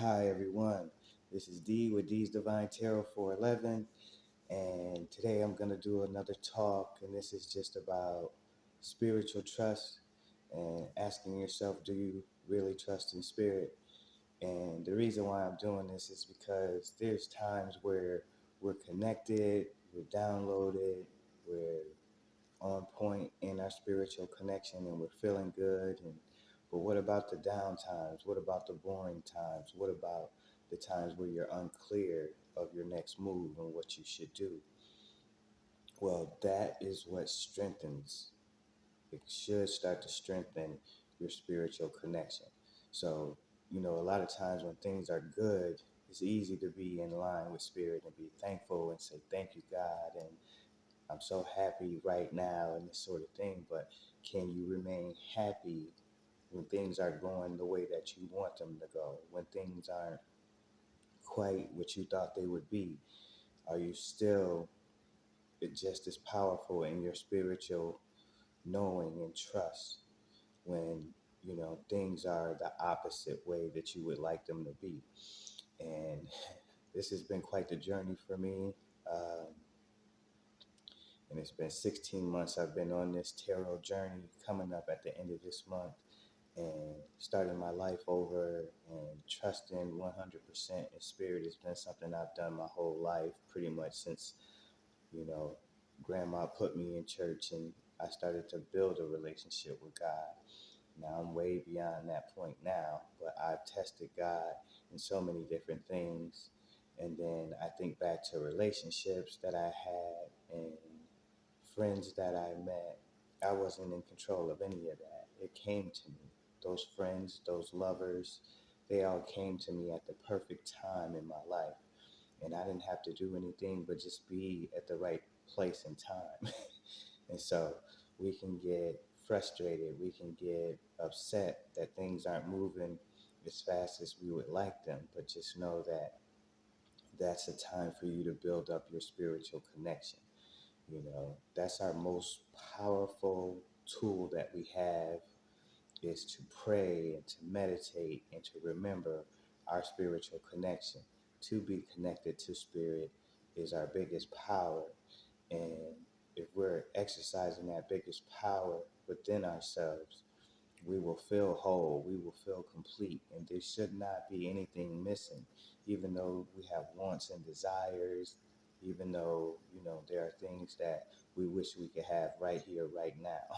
Hi everyone, this is D with D's Divine Tarot 411, and today I'm going to do another talk, and this is just about spiritual trust and asking yourself, do you really trust in spirit? And the reason why I'm doing this is because there's times where we're connected, we're downloaded, we're on point in our spiritual connection and we're feeling good, but what about the down times? What about the boring times? What about the times where you're unclear of your next move and what you should do? Well, that is what strengthens. It should start to strengthen your spiritual connection. So, a lot of times when things are good, it's easy to be in line with spirit and be thankful and say thank you, God, and I'm so happy right now and this sort of thing. But can you remain happy when things are going the way that you want them to go? When things aren't quite what you thought they would be? Are you still just as powerful in your spiritual knowing and trust when, things are the opposite way that you would like them to be? And this has been quite the journey for me. Um, and it's been 16 months I've been on this tarot journey, coming up at the end of this month, and starting my life over and trusting 100% in spirit has been something I've done my whole life, pretty much since, you know, grandma put me in church and I started to build a relationship with God. Now I'm way beyond that point now, but I've tested God in so many different things. And then I think back to relationships that I had and friends that I met. I wasn't in control of any of that. It came to me. Those friends, those lovers, they all came to me at the perfect time in my life. And I didn't have to do anything but just be at the right place and time. And so we can get frustrated, we can get upset that things aren't moving as fast as we would like them. But just know that that's a time for you to build up your spiritual connection. That's our most powerful tool that we have, is to pray and to meditate and to remember our spiritual connection. To be connected to spirit is our biggest power. And if we're exercising that biggest power within ourselves, we will feel whole, we will feel complete, and there should not be anything missing, even though we have wants and desires, even though, there are things that we wish we could have right here, right now.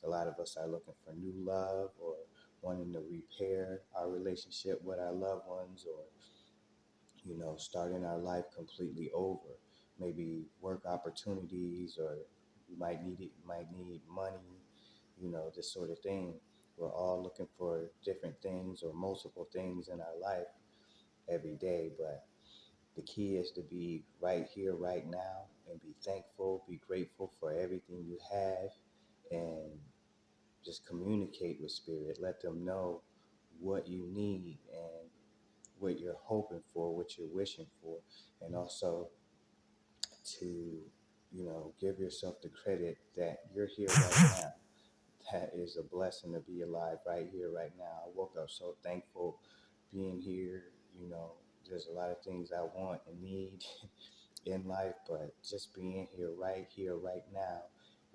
A lot of us are looking for new love or wanting to repair our relationship with our loved ones, or, starting our life completely over. Maybe work opportunities, or you might need money, this sort of thing. We're all looking for different things or multiple things in our life every day, but the key is to be right here, right now, and be thankful, be grateful for everything you have, and just communicate with spirit. Let them know what you need and what you're hoping for, what you're wishing for, and also to, give yourself the credit that you're here right now. That is a blessing to be alive right here, right now. I woke up so thankful being here. You know, there's a lot of things I want and need in life, but just being here, right now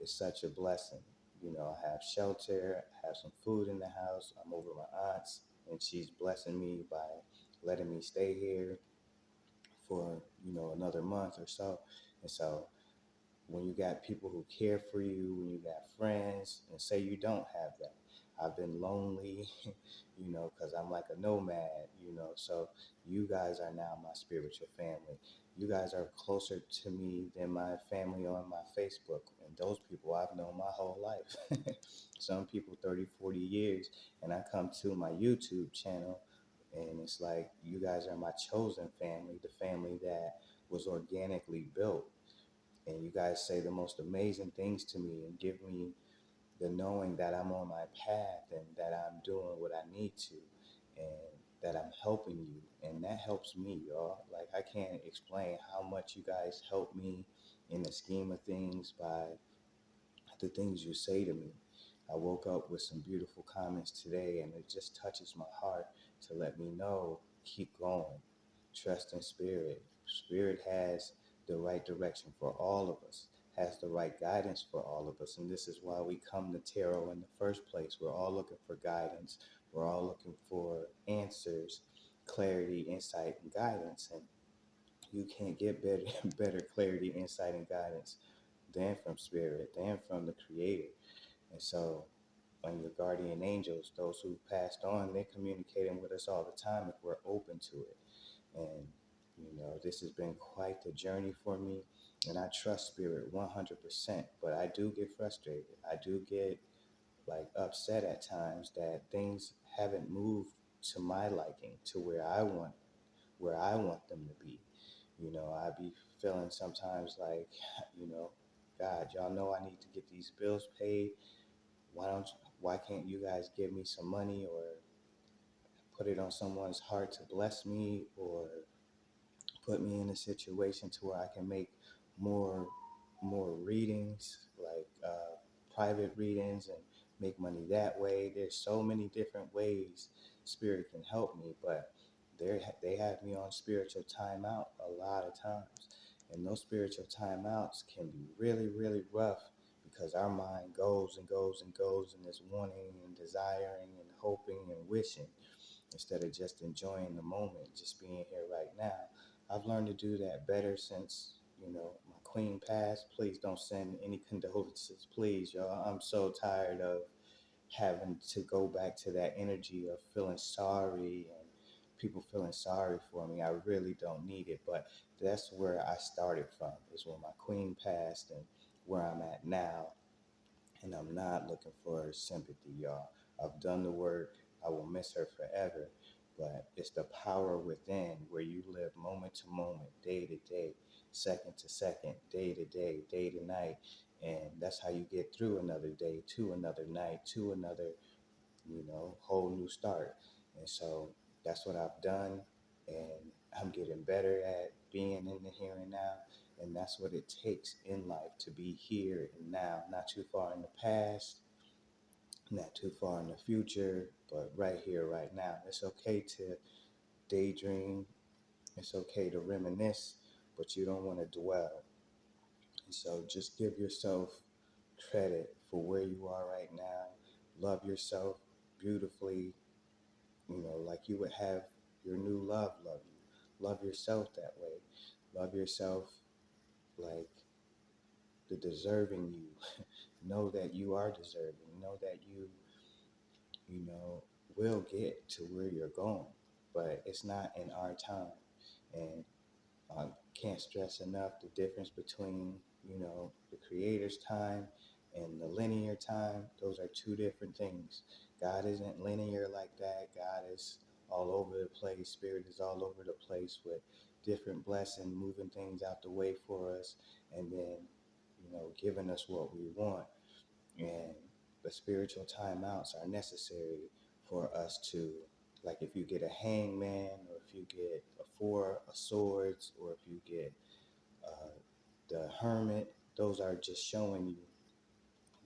is such a blessing. I have shelter, I have some food in the house. I'm over my aunt's, and she's blessing me by letting me stay here for, another month or so. And so when you got people who care for you, when you got friends, and say you don't have that. I've been lonely, because I'm like a nomad, so you guys are now my spiritual family. You guys are closer to me than my family on my Facebook, and those people I've known my whole life. Some people 30, 40 years, and I come to my YouTube channel, and it's like you guys are my chosen family, the family that was organically built, and you guys say the most amazing things to me and give me the knowing that I'm on my path and that I'm doing what I need to, and that I'm helping you. And that helps me, y'all. Like, I can't explain how much you guys help me in the scheme of things by the things you say to me. I woke up with some beautiful comments today, and it just touches my heart to let me know keep going. Trust in spirit. Spirit has the right direction for all of us, has the right guidance for all of us. And this is why we come to tarot in the first place. We're all looking for guidance. We're all looking for answers, clarity, insight, and guidance. And you can't get better, better clarity, insight, and guidance than from spirit, than from the creator. And so on your guardian angels, those who passed on, they're communicating with us all the time if we're open to it. And, this has been quite the journey for me. And I trust spirit 100%, but I do get frustrated. I do get like upset at times that things haven't moved to my liking, to where I want them to be. I be feeling sometimes like, you know, God, y'all know I need to get these bills paid. Why can't you guys give me some money or put it on someone's heart to bless me or put me in a situation to where I can make more more readings, like private readings, and make money that way. There's so many different ways spirit can help me, but they have me on spiritual timeout a lot of times, and those spiritual timeouts can be really really rough because our mind goes and goes and goes and is wanting and desiring and hoping and wishing instead of just enjoying the moment, just being here right now. I've learned to do that better since, my queen passed. Please don't send any condolences, please, y'all. I'm so tired of having to go back to that energy of feeling sorry and people feeling sorry for me. I really don't need it, but that's where I started from, is when my queen passed and where I'm at now. And I'm not looking for her sympathy, y'all. I've done the work. I will miss her forever. But it's the power within where you live moment to moment, day to day, second to second, day to day to night. And that's how you get through another day, to another night, to another, whole new start. And so that's what I've done. And I'm getting better at being in the here and now. And that's what it takes in life, to be here and now, not too far in the past, not too far in the future, but right here, right now. It's okay to daydream, it's okay to reminisce, but you don't want to dwell. And so just give yourself credit for where you are right now. Love yourself beautifully, like you would have your new love you. Love yourself that way. Love yourself like the deserving you. Know that you are deserving. Know that you know, will get to where you're going, but it's not in our time. And I can't stress enough the difference between, the creator's time and the linear time. Those are two different things. God isn't linear like that. God is all over the place. Spirit is all over the place with different blessing, moving things out the way for us, and then, giving us what we want. And the spiritual timeouts are necessary for us to, like, if you get a hangman, or if you get a four of swords, or if you get uh, the hermit, those are just showing you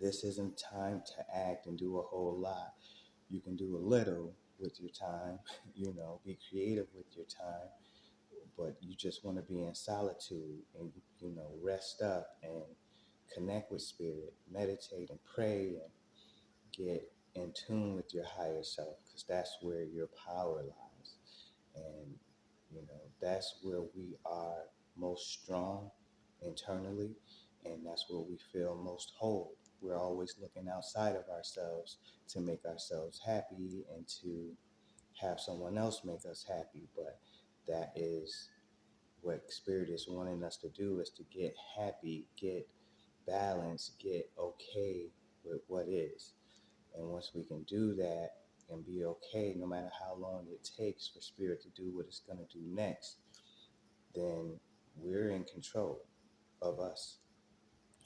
this isn't time to act and do a whole lot. You can do a little with your time, be creative with your time, but you just want to be in solitude and, rest up and connect with spirit, meditate and pray, and get in tune with your higher self, because that's where your power lies. And, that's where we are most strong internally, and that's where we feel most whole. We're always looking outside of ourselves to make ourselves happy and to have someone else make us happy. But that is what spirit is wanting us to do, is to get happy, get balance, get okay with what is. And once we can do that and be okay, no matter how long it takes for spirit to do what it's going to do next, then we're in control of us.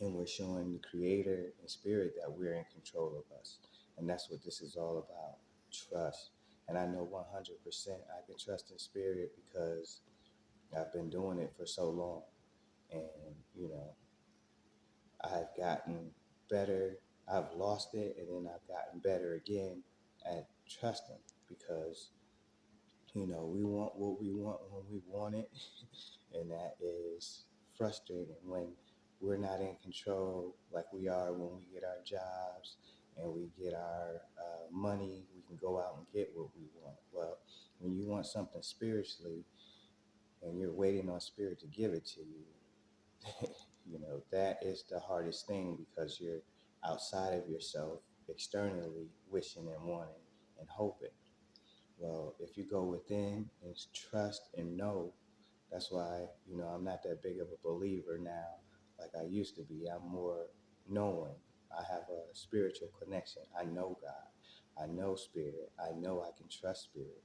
And we're showing the creator and spirit that we're in control of us. And that's what this is all about, trust. And I know 100% I can trust in spirit because I've been doing it for so long. And, I've gotten better. I've lost it, and then I've gotten better again at trusting, because We want what we want when we want it, and that is frustrating when we're not in control like we are when we get our jobs and we get our money. We can go out and get what we want. Well, when you want something spiritually and you're waiting on spirit to give it to you, that is the hardest thing because you're outside of yourself, externally wishing and wanting and hoping. Well, if you go within and trust and know, that's why, I'm not that big of a believer now like I used to be. I'm more knowing. I have a spiritual connection. I know God. I know spirit. I know I can trust spirit.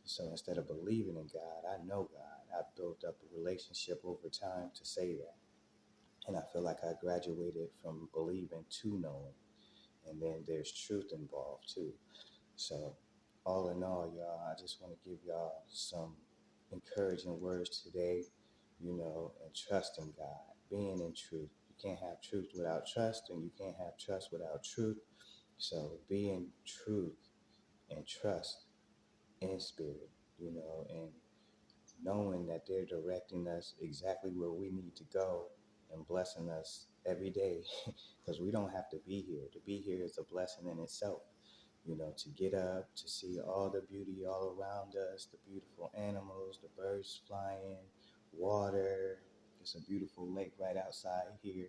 So instead of believing in God, I know God. I've built up a relationship over time to say that. And I feel like I graduated from believing to knowing. And then there's truth involved too. So, all in all, y'all, I just want to give y'all some encouraging words today, and trust in God, being in truth. You can't have truth without trust, and you can't have trust without truth. So, be in truth and trust in spirit, and knowing that they're directing us exactly where we need to go and blessing us every day because we don't have to be here. To be here is a blessing in itself. To get up, to see all the beauty all around us, the beautiful animals, the birds flying, water. It's a beautiful lake right outside here,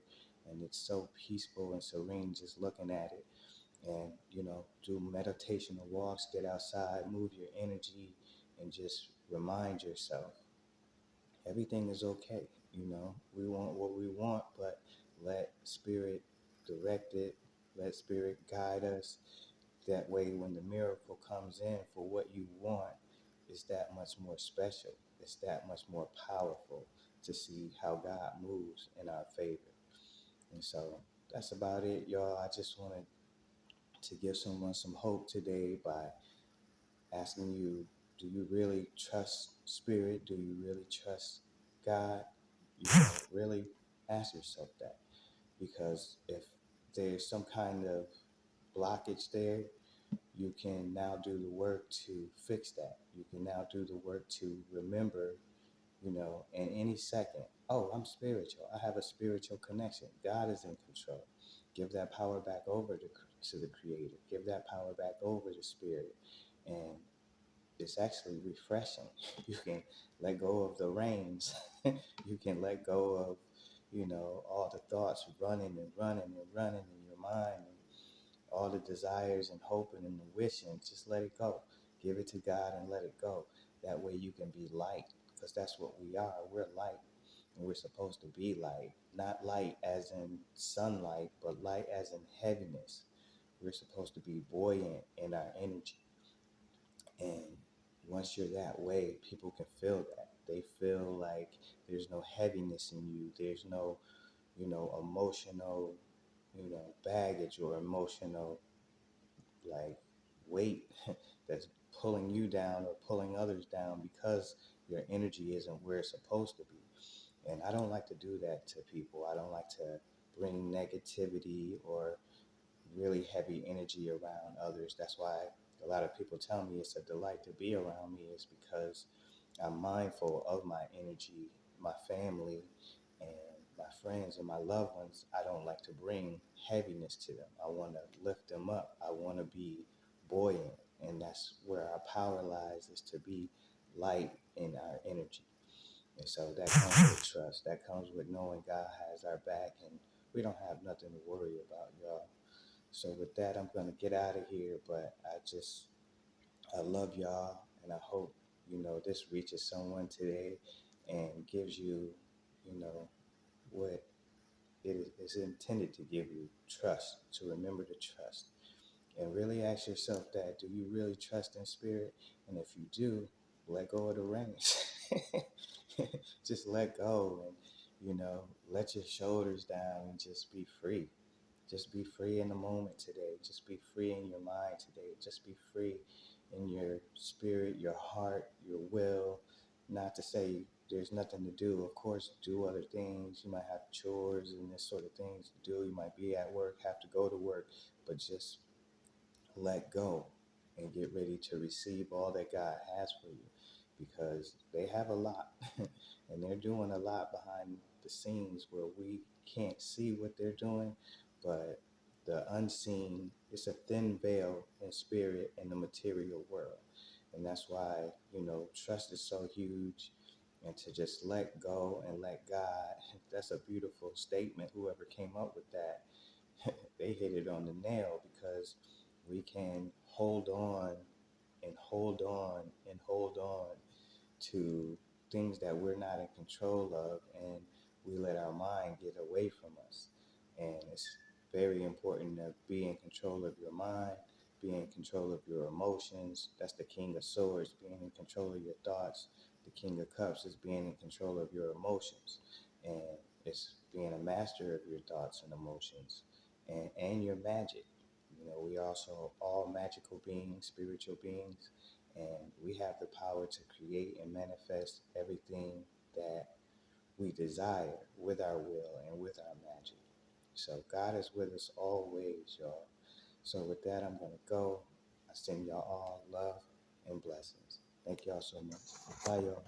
and it's so peaceful and serene just looking at it. And, do meditational walks, get outside, move your energy, and just remind yourself everything is okay. We want what we want, but let spirit direct it, let spirit guide us. That way, when the miracle comes in for what you want, it's that much more special. It's that much more powerful to see how God moves in our favor. And so that's about it, y'all. I just wanted to give someone some hope today by asking you, do you really trust spirit? Do you really trust God? Really ask yourself that. Because if there's some kind of blockage there, you can now do the work to fix that. You can now do the work to remember, in any second, oh, I'm spiritual. I have a spiritual connection. God is in control. Give that power back over to the Creator. Give that power back over to Spirit. And it's actually refreshing. You can let go of the reins. You can let go of, all the thoughts running and running and running in your mind, and all the desires and hoping and the wishing. Just let it go. Give it to God and let it go. That way you can be light, because that's what we are. We're light, and we're supposed to be light. Not light as in sunlight, but light as in heaviness. We're supposed to be buoyant in our energy. And once you're that way, people can feel that. They feel like there's no heaviness in you. There's no, emotional, baggage or emotional like weight that's pulling you down or pulling others down because your energy isn't where it's supposed to be. And I don't like to do that to people. I don't like to bring negativity or really heavy energy around others. That's why a lot of people tell me it's a delight to be around me, is because I'm mindful of my energy, my family, and my friends and my loved ones. I don't like to bring heaviness to them. I want to lift them up. I want to be buoyant. And that's where our power lies, is to be light in our energy. And so that comes with trust. That comes with knowing God has our back and we don't have nothing to worry about, y'all. So with that, I'm going to get out of here, but I love y'all, and I hope, this reaches someone today and gives you, what it is intended to give you: trust, to remember to trust. And really ask yourself that: do you really trust in spirit? And if you do, let go of the reins. Just let go and, let your shoulders down and just be free. Just be free in the moment today. Just be free in your mind today. Just be free in your spirit, your heart, your will. Not to say there's nothing to do. Of course, do other things. You might have chores and this sort of things to do. You might be at work, have to go to work, but just let go. and get ready to receive all that God has for you, because they have a lot and they're doing a lot behind the scenes where we can't see what they're doing, but the unseen is a thin veil in spirit in the material world. And that's why, trust is so huge, and to just let go and let God. That's a beautiful statement. Whoever came up with that, they hit it on the nail, because we can hold on and hold on and hold on to things that we're not in control of, and we let our mind get away from us. And it's very important to be in control of your mind, be in control of your emotions. That's the King of Swords, being in control of your thoughts. The King of Cups is being in control of your emotions. And it's being a master of your thoughts and emotions, and your magic. We also all magical beings, spiritual beings, and we have the power to create and manifest everything that we desire with our will and with our magic. So God is with us always, y'all. So with that, I'm going to go. I send y'all all love and blessings. Thank y'all so much. Bye, y'all.